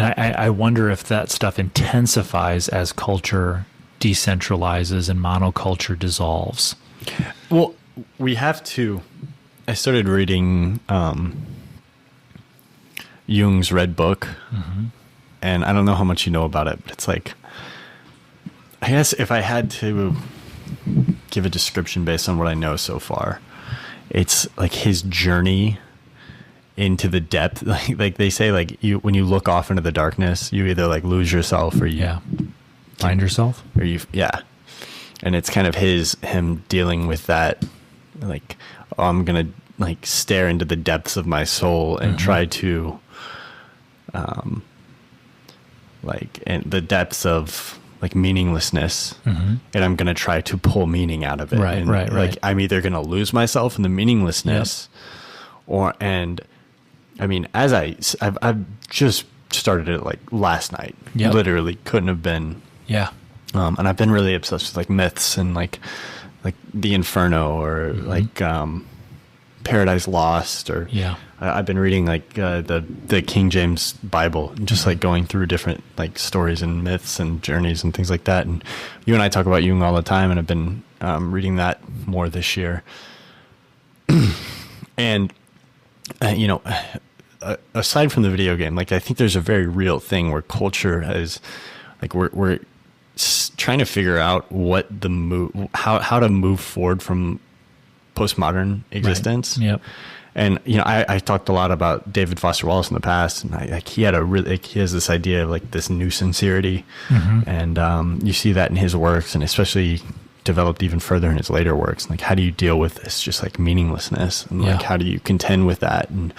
And I wonder if that stuff intensifies as culture decentralizes and monoculture dissolves. Well, we have to. I started reading Jung's Red Book, and I don't know how much you know about it, but it's like, I guess if I had to give a description based on what I know so far, it's like his journey into the depth. Like they say, like when you look off into the darkness, you either like lose yourself or you find yourself, or and it's kind of him dealing with that, like, oh, I'm gonna like stare into the depths of my soul and try to like in the depths of like meaninglessness, and I'm gonna try to pull meaning out of it. Right. Like I'm either gonna lose myself in the meaninglessness, and I mean, as I've just started it like last night. Literally couldn't have been. And I've been really obsessed with like myths and like the Inferno or like Paradise Lost, or I've been reading like the King James Bible, and just like going through different like stories and myths and journeys and things like that. And you and I talk about Jung all the time, and I've been reading that more this year. And you know, aside from the video game, like I think there's a very real thing where culture has, like we're trying to figure out what how to move forward from postmodern existence. And you know, I talked a lot about David Foster Wallace in the past, and he has this idea of like this new sincerity, and you see that in his works, and especially developed even further in his later works. Like, how do you deal with this just like meaninglessness, and like how do you contend with that? And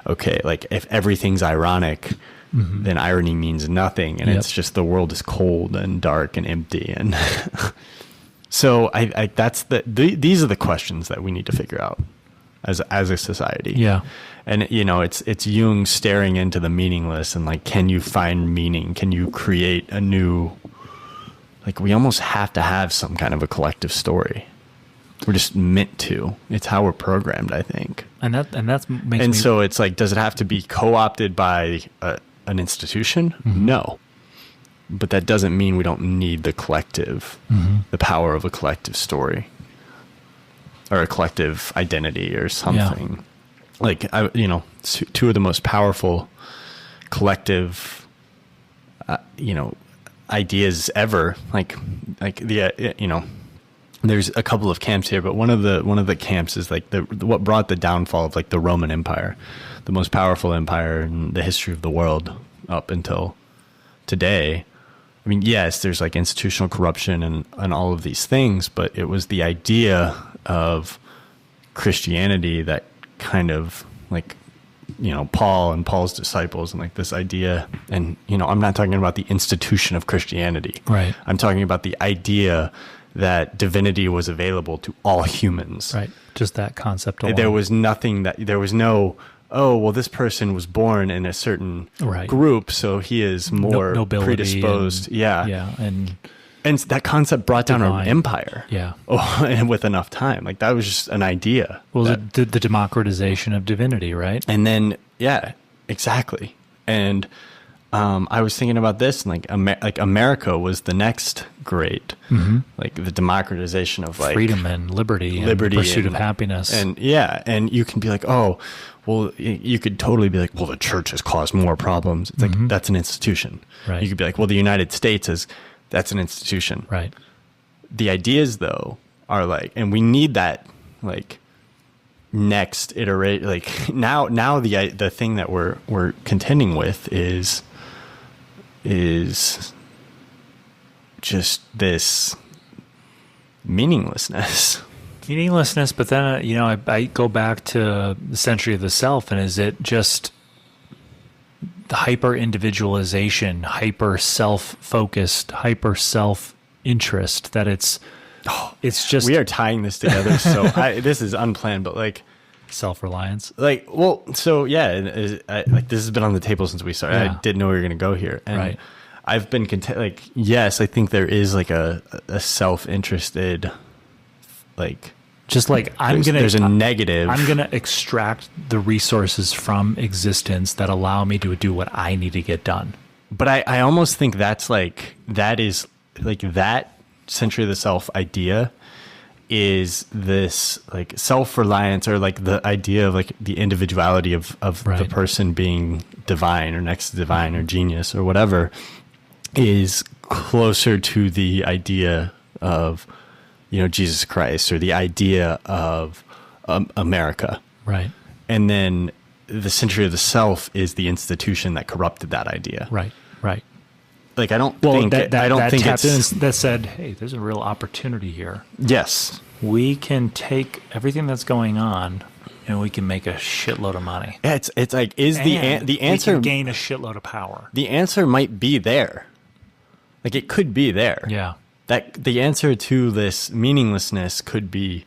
okay, like if everything's ironic, then irony means nothing, and it's just the world is cold and dark and empty. And so I that's these are the questions that we need to figure out as a society. And you know, it's Jung staring into the meaningless, and like, can you find meaning? Can you create a new, like, we almost have to have some kind of a collective story. We're just meant to. It's how we're programmed, I think. And so it's like, does it have to be co-opted by an institution? No. But that doesn't mean we don't need the collective, the power of a collective story or a collective identity or something. Like, you know, two of the most powerful collective, you know, ideas ever. Like the, you know, there's a couple of camps here, but one of the camps is like what brought the downfall of like the Roman Empire, the most powerful empire in the history of the world up until today. I mean, yes, there's like institutional corruption and all of these things, but it was the idea of Christianity that kind of like, you know, Paul and Paul's disciples, and like this idea. And, you know, I'm not talking about the institution of Christianity. Right. I'm talking about the idea that divinity was available to all humans. Right. Just that concept alone. There was no, oh, well, this person was born in a certain group, so he is more predisposed. And that concept brought down an empire. And with enough time. Like, that was just an idea. Well, the democratization of divinity, right? And then, exactly. And I was thinking about this, and like America was the next great, like the democratization of like freedom and liberty and pursuit of happiness. And and you can be like, oh, well, you could totally be like, well, the church has caused more problems. It's like, that's an institution. Right. You could be like, well, the United States that's an institution. Right. The ideas though are like, and we need that like next iteration. Like now the thing that we're contending with is just this meaninglessness. But then, you know, I go back to the century of the self, and is it just the hyper individualization, hyper self-focused, hyper self-interest that it's just... We are tying this together, so this is unplanned, but like... Self-reliance. Like, well, so like this has been on the table since we started. I didn't know we were going to go here. And I've been like, yes, I think there is like a self-interested, like, just like there's a negative. I'm going to extract the resources from existence that allow me to do what I need to get done. But I almost think that is like that century of the self idea is this like self-reliance, or like the idea of like the individuality of the person being divine or next to divine or genius or whatever, is closer to the idea of, Jesus Christ, or the idea of America. Right. And then the century of the self is the institution that corrupted that idea. Right. Right. Like, I don't think it's that said, hey, there's a real opportunity here. Yes. We can take everything that's going on and we can make a shitload of money. Yeah, it's like, is the answer, we can gain a shitload of power. The answer might be there. Like, it could be there. Yeah. That the answer to this meaninglessness could be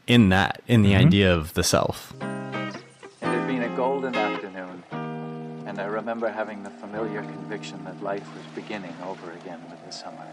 in the idea of the self. It had been a golden afternoon, and I remember having the familiar conviction that life was beginning over again with the summer.